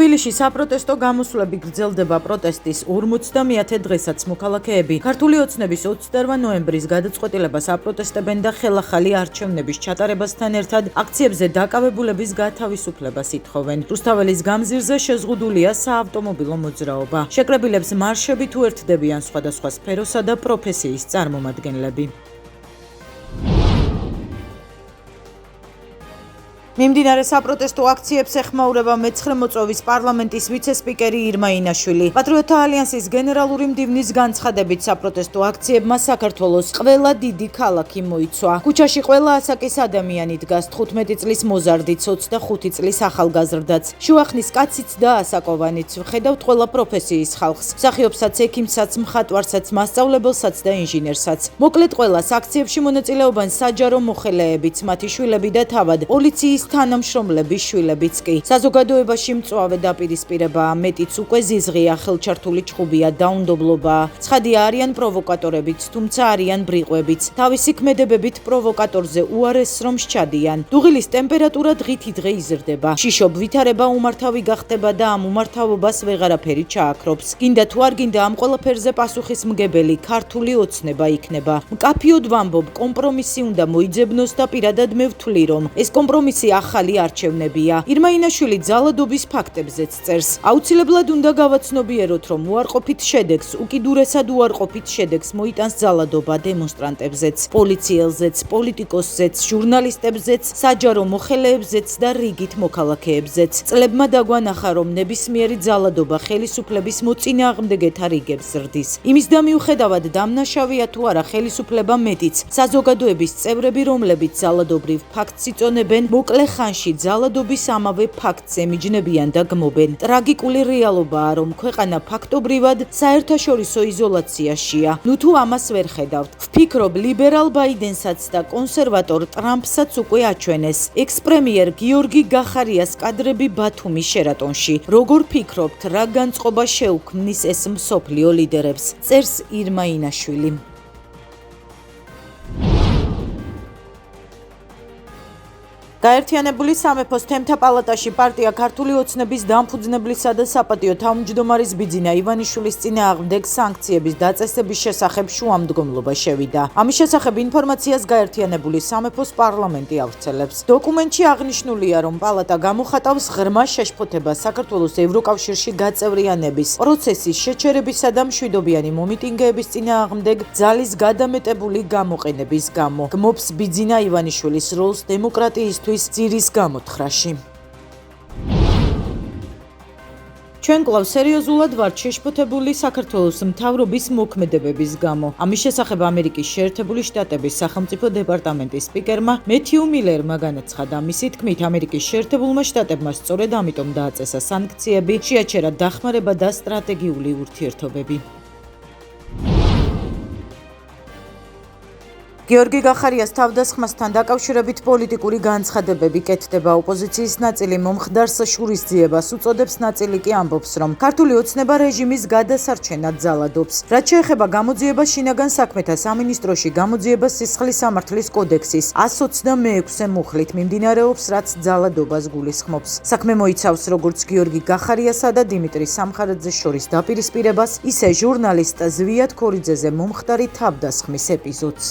თბილისში საპროტესტო გამოსვლები გრძელდება პროტესტის 50-მეათე დღესაც მოქალაქეები ქართული ოცნების 28 ნოემბრის გადაწყვეტილებას აპროტესტებენ და ხელახალი არჩევნების ჩატარებასთან ერთად აქციებზე დაკავებულების გათავისუფლებას ითხოვენ. რუსთაველის გამზირზე შეზღუდულია საავტომობილო მოძრაობა. შეკრებილებს მარშები თუ ერთდებიან სხვადასხვა სფეროსა და პროფესიის წარმომადგენლები. მიმდინარე საპროტესტო აქციებს ეხმაურება მე-9 მოწვევის პარლამენტის ვიცე-სპიკერი ირმა ინაშვილი. პატრიოტთა ალიანსის გენერალური მდივნის განცხადებით საპროტესტო აქციებმა საქართველოს ყველა დიდი ქალაქი მოიცვა. ქუჩაში ყველა ასაკის ადამიანი დგას 15 წლის მოზარდიც, 25 წლის ახალგაზრდაც, შუახნის კაციც და ასაკოვანიც. ვხედავთ ყველა პროფესიის ხალხს, მსახიობსაც, ექიმსაც, მხატვარსაც, მასწავლებელსაც და ინჟინერსაც. მოკლედ ყველას აქციებში მონაწილეობენ საჯარო მოხელეებიც, მათი შვილები და თავად პოლიციის თანამშრომლების შვილებიც კი. საზოგადოებაში მწვავე დაპირისპირებაა, მეტიც უკვე ზიზღია, ხელჩართული ჩხუბია, დაუნდობლობაა. ცხადია არიან პროვოკატორებიც, თუმცა არიან ბრიყვებიც. თავისი ქმედებებით პროვოკატორზე უარესს რომ სჩადიან. დუღილის ტემპერატურა დღითი-დღე იზრდება. შიშობ ვითარება უმართავი გახდება და ამ უმართავობას ვეღარაფერი ჩააქრობს. გინდა თუ არ გინდა ამ ყველაფერზე პასუხისმგებელი ქართული ოცნება იქნება. მკაფიოდ ვამბობ, კომპრომისი უნდა მოიძებნოს და პირადად მე ვთვლი რომ ეს კომპრომისი ახალი არჩევნებია. ირმა ინაშვილი ძალადობის ფაქტებზეც წერს. აუცილებლად უნდა გავაცნობიეროთ, რომ უარყოფით შედეგს, უკიდურესად უარყოფით შედეგს მოიტანს ძალადობა დემონსტრანტებზეც, პოლიციელზეც, პოლიტიკოსზეც, ჟურნალისტებზეც, საჯარო მოხელეებზეც და რიგით მოქალაქეებზეც. წლებმა დაგვანახა, რომ ნებისმიერი ძალადობა ხელისუფლების მოწინააღმდეგეთა რიგებს ზრდის. იმის და მიუხედავად დამნაშავეა თუ არა ხელისუფლება მეტიც, საზოგადოების წევრები, რომლებიც ძალადობრივ ფაქტს იწონებენ, მოკლე ხანში ძალადობის ამავე ფაქტს ემიჯნებიან და გმობენ. ტრაგიკული რეალობაა, რომ ქვეყანა ფაქტობრივად საერთაშორისო იზოლაციაშია. ნუ თუ ამას ვერ ხედავთ. ვფიქრობ, ლიბერალ ბაიდენსაც და კონსერვატორ ტრამპსაც უკვე აჩვენეს. ექს-პრემიერ გიორგი გახარიას კადრები ბათუმის შერატონში. როგორ ფიქრობთ, რა განწყობა შეუქმნის ეს მსოფლიო ლიდერებს? წერს ირმა ინაშვილი. გაერთიანებული სამეფოს თემთა პალატაში პარტია ქართული ოცნების დამფუძნებლისა და საპატიო თავმჯდომარის ბიძინა ივანიშვილის წინააღმდეგ სანქციების დაწესების შესახებ შუამდგომლობა შევიდა. ამის შესახებ ინფორმაციას გაერთიანებული სამეფოს პარლამენტი ავრცელებს. დოკუმენტში აღნიშნულია, რომ პალატა გამოხატავს ღრმა შეშფოთებას საქართველოს ევროკავშირში გაწევრიანების პროცესის შეჩერებისა და მშვიდობიანი მომიტინგეების წინააღმდეგ ძალის გადამეტებული გამოყენების გამო. გმობს ბიძინა ივანიშვილის როლს დემოკრატიისთვის ძირის გამოთხრაში. ჩვენ კვლავ სერიოზულად ვართ შეშფოთებული საქართველოს მთავრობის მოქმედებების გამო. ამის შესახებ ამერიკის შეერთებული შტატების სახელმწიფო დეპარტამენტის სპიკერმა მეთიუ მილერმა განაცხადა. მისი თქმით, ამერიკის შეერთებულმა შტატებმა სწორედ ამიტომ დააწესა სანქციები, შეაჩერა დახმარება და სტრატეგიული ურთიერთობები. გიორგი გახარიას თავდასხმასთან დაკავშირებით პოლიტიკური განცხადებები კეთდება. ოპოზიციის ნაწილი მომხდარს შურისძიებას უწოდებს, ნაწილი კი ამბობს, რომ ქართული ოცნება რეჟიმის გადასარჩენად ძალადობს. რაც შეეხება გამოძიებას, შინაგან საქმეთა სამინისტროში გამოძიება სისხლის სამართლის კოდექსის 126 მუხლით მიმდინარეობს, რაც ძალადობას გულისხმობს. საქმე მოიცავს როგორც გიორგი გახარიასა და დიმიტრი სამხარაძეს შორის დაპირისპირებას, ისე ჟურნალისტ ზვიად ქორიძეზე მომხდარი თავდასხმის ეპიზოდს.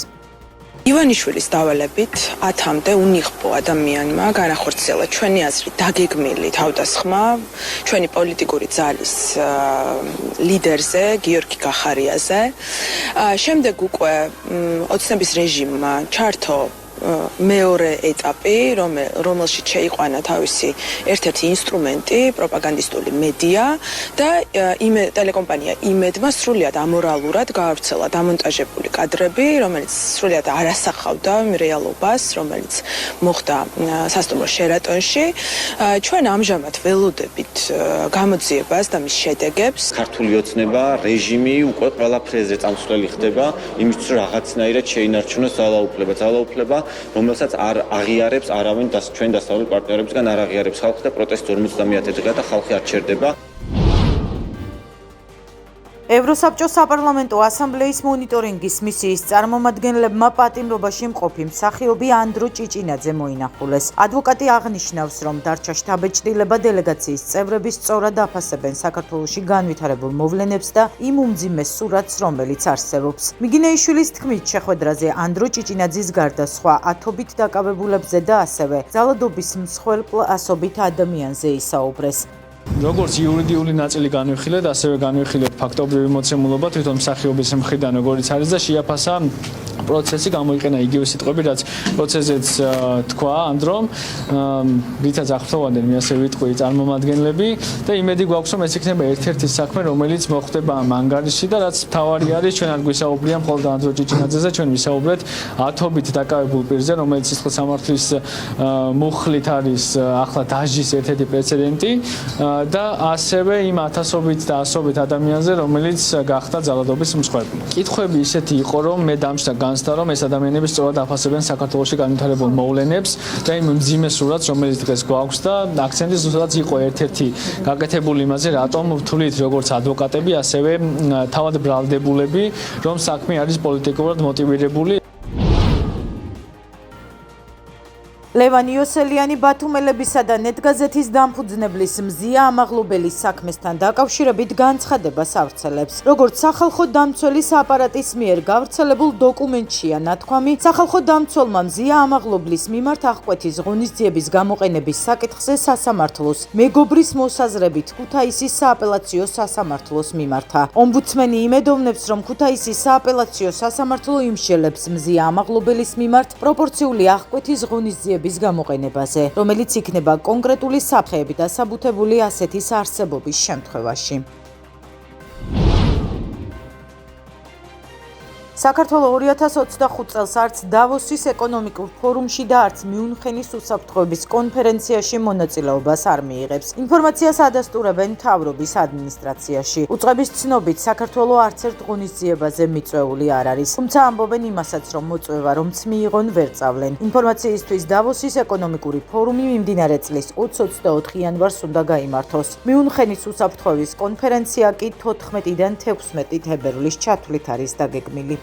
ივანიშვილის დავალებით 10-მდე უნიღბო ადამიანმა განახორციელა ჩვენი აზრით დაგეგმილი თავდასხმა ჩვენი პოლიტიკური ძალის ლიდერზე გიორგი გახარიაზე. შემდეგ უკვე ოცნების რეჟიმმა ჩართო მეორე ეტაპი, რომელშიც შეიყვანა თავისი ერთ-ერთი ინსტრუმენტი, პროპაგანდისტული მედია და ტელეკომპანია იმედმა სრულიად ამორალურად გაავრცელა დამონტაჟებული კადრები, რომელიც სრულიად არ ასახავდა რეალობას, რომელიც მოხდა სასტუმრო შერატონში. ჩვენ ამჟამად ველოდებით გამოძიებას და მის შედეგებს. ქართული ოცნება, რეჟიმი უკვე ყველა ფრეზე წამსვლელი ხდება, იმისთვის რომ რაღაცნაირად შეინარჩუნოს ძალაუფლება, რომელსაც არ აღიარებს არავინ ჩვენ დასავლელ პარტნიორებისგან არ აღიარებს ხალხი და პროტესტი 50-მეათე დღეა და ხალხი არ ჩერდება. ევროსაბჭოს საპარლამენტო ასამბლეის მონიტორინგის მისიის წარმომადგენლებმა პატიმრობაში მყოფი მსახიობი ანდრო ჭიჭინაძე მოინახულეს. ადვოკატი აღნიშნავს, რომ დარჩა შთაბეჭდილება დელეგაციის წევრების სწორად აფასებენ საქართველოში განვითარებულ მოვლენებს და იმ უმძიმეს სურათს, რომელიც არსებობს. მიგინეიშვილის თქმით, შეხვედრაზე ანდრო ჭიჭინაძის გარდა სხვა ათობით დაკავებულებზე და ასევე ძალადობის მსხვერპლ-ასობით ადამიანზე ისაუბრეს. როგორც იურიდიული ნაწილი განვიხილეთ, ასევე განვიხილეთ ფაქტობრივი მოცემულობა თვითონ მსახიობის მხრიდან, როგორიც არის და შეაფასა პროცესი, გამოიყენა იგივე სიტყვები, რაც პროცესზეც თქვა ანდრომ, რითაც აღფრთოვანდნენ მე ასე ვიტყვი წარმომადგენლები და იმედი გვაქვს, რომ ეს იქნება ერთ-ერთი საქმე, რომელიც მოხდება ამ ანგარიშში და რაც მთავარი არის, ჩვენ არ გვისაუბრია მხოლოდ ანდრო ჭიჭინაძეზე, ჩვენ ვისაუბრეთ ათობით დაკავებულ პირზე, რომელიც სისხლის სამართლის მუხლით არის ახლა დაჟის ერთ-ერთი პრეცედენტი. და ასევე იმ ათასობით და ასობით ადამიანზე, რომელიც გახდა ძალადობის მსხვერპლი. კითხვები ისეთი იყო, რომ მე დამშდა განცდა, რომ ეს ადამიანები სწორად აფასებენ საქართველოში განვითარებულ მოვლენებს და იმ მძიმე სურათს, რომელიც დღეს გვაქვს და აქცენტი ზუსტად იყო ერთ-ერთი გაკეთებული იმაზე, რატომ ვთვლით როგორც ადვოკატები, ასევე თავად ბრალდებულები, რომ საქმე არის პოლიტიკურად მოტივირებული. ლევან იოსელიანი ბათუმელებისა და ნეტგაზეთის დამფუძნებლის მზია ამაღლობელის საქმესთან დაკავშირებით განცხადებას ავრცელებს. როგორც სახალხო დამცველის აპარატის მიერ გავრცელებულ დოკუმენტშია ნათქვამი, სახალხო დამცველმა მზია ამაღლობლის მიმართ აღკვეთის ღონისძიების გამოყენების საკითხზე სასამართლოს მეგობრის მოსაზრებით ქუთაისის სააპელაციო სასამართლოს მიმართა. ომბუდსმენი იმედოვნებს, რომ ქუთაისის სააპელაციო სასამართლო იმსჯელებს მზია ამაღლობელის მიმართ პროპორციული აღკვეთის ღონისძიების გამოყენებაზე, რომელიც იქნება კონკრეტული საფრთხეებით დასაბუთებული ასეთის არსებობის შემთხვევაში. საქართველო 2025 წელს არც დავოსის ეკონომიკურ ფორუმში და არც მიუნხენის უსაფრთხოების კონფერენციაში მონაწილეობას არ მიიღებს. ინფორმაციას ადასტურებენ მთავრობის ადმინისტრაციაში. უწყების ცნობით, საქართველო არც ერთ ღონისძიებაზე მიწვეული არ არის. თუმცა ამბობენ იმასაც, რომ მოწვევა რომც მიიღონ ვერ წავლენ. ინფორმაციისთვის დავოსის ეკონომიკური ფორუმი მიმდინარე წლის 20-24 იანვარს უნდა გაიმართოს. მიუნხენის უსაფრთხოების კონფერენცია კი 14-დან 16 თებერვლის ჩათვლით არის დაგეგმილი.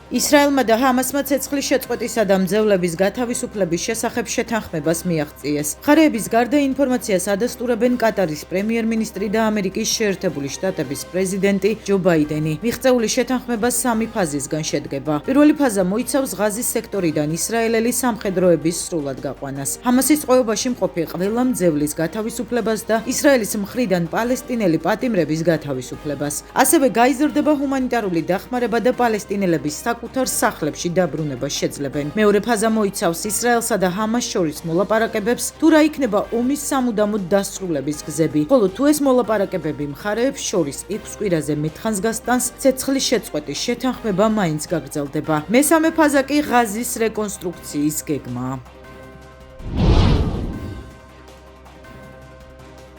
ისრაელმა და ჰამასმა ცეცხლის შეწყვეტისა და მძევლების გათავისუფლების შესახებ შეთანხმებას მიაღწიეს. მხარეების გარდა ინფორმაციას ადასტურებენ კატარის პრემიერ-მინისტრი და ამერიკის შეერთებული შტატების პრეზიდენტი ჯო ბაიდენი. მიღწეული შეთანხმება 3 ფაზისგან შედგება. პირველი ფაზა მოიცავს ღაზის სექტორიდან ისრაელელი სამხედროების სრულად გაყვანას. ჰამასის წყობაში მყოფი ყველა მძევლის გათავისუფლებას და ისრაელის მხრიდან პალესტინელი პატიმრების გათავისუფლებას. ასევე გაიზრდება ჰუმანიტარული დახმარება და პალესტინელების საკუთარ სახლებში დაბრუნება შეძლებენ. მეორე ფაზა მოიცავს ისრაელსა და ჰამას შორის მოლაპარაკებებს, თუ რა იქნება ომის სამუდამოდ დასრულების გზები. ხოლო თუ ეს მოლაპარაკებები მხარეებს შორის 6 კვირაზე მეტხანს გასტანს, ცეცხლის შეწყვეტის შეთანხმება მაინც გაგრძელდება. მესამე ფაზა კი ღაზის რეკონსტრუქციის გეგმაა.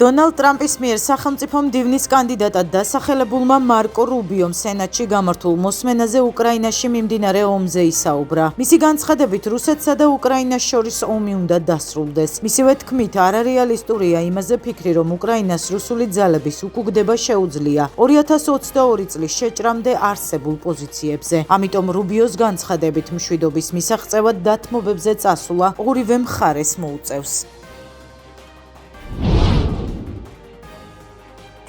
დონალდ ტრამპის მიერ სახელმწიფო მდივნის კანდიდატად დასახელებულმა მარკო რუბიომ სენატში გამართულ მოსმენაზე უკრაინაში მიმდინარე ომზე ისაუბრა. მისი განცხადებით, რუსეთსა და უკრაინას შორის ომი უნდა დასრულდეს. მისივე თქმით, არარეალისტურია იმაზე ფიქრი, რომ უკრაინას რუსული ძალების უკუგდება შეუძლია 2022 წლის შეჭრამდე არსებულ პოზიციებზე. ამიტომ რუბიოს განცხადებით მშვიდობის მისაღწევად დათმობებზე წასვლა ორივე მხარეს მოუწევს.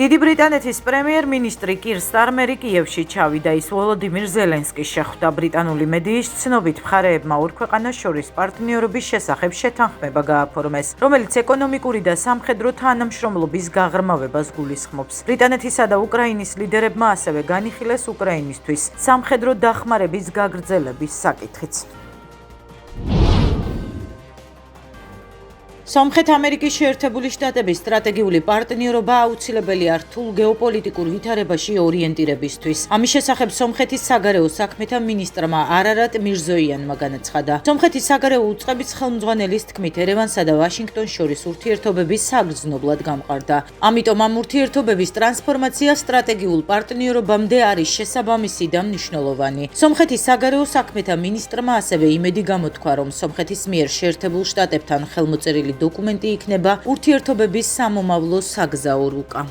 დიდი ბრიტანეთის პრემიერ-მინისტრი კირ სტარმერი კიევში ჩავიდა. ის ვოლოდიმირ ზელენსკის შეხვდა. ბრიტანული მედიის ცნობით, მხარეებმა ორ ქვეყანას შორის პარტნიორობის შესახებ შეთანხმება გააფორმეს, რომელიც ეკონომიკური და სამხედრო თანამშრომლობის გაღრმავებას გულისხმობს. ბრიტანეთისა და უკრაინის ლიდერებმა ასევე განიხილეს უკრაინისთვის სამხედრო დახმარების გაგრძელების საკითხიც. სომხეთ-ამერიკის შეერთებული შტატების სტრატეგიული პარტნიორობა აუცილებელია რთულ გეოპოლიტიკურ ვითარებაში ორიენტირებისთვის. ამის შესახებ სომხეთის საგარეო საქმეთა მინისტრმა არარატ მირზოიანმა განაცხადა. სომხეთის საგარეო უწყების ხელმძღვანელის თქმით, ერევანსა და ვაშინგტონს შორის ურთიერთობები საგრძნობლად გამყარდა. ამიტომ ამ ურთიერთობების ტრანსფორმაცია სტრატეგიულ პარტნიორობამდე არის შესაბამისი და მნიშვნელოვანი. სომხეთის საგარეო საქმეთა მინისტრმა ასევე იმედი გამოთქვა, რომ სომხეთის მიერ შეერთებულ შტატებთან ხელმოწერილი დოკუმენტი იქნება ურთიერთობების სამომავლო საგზაო რუკა.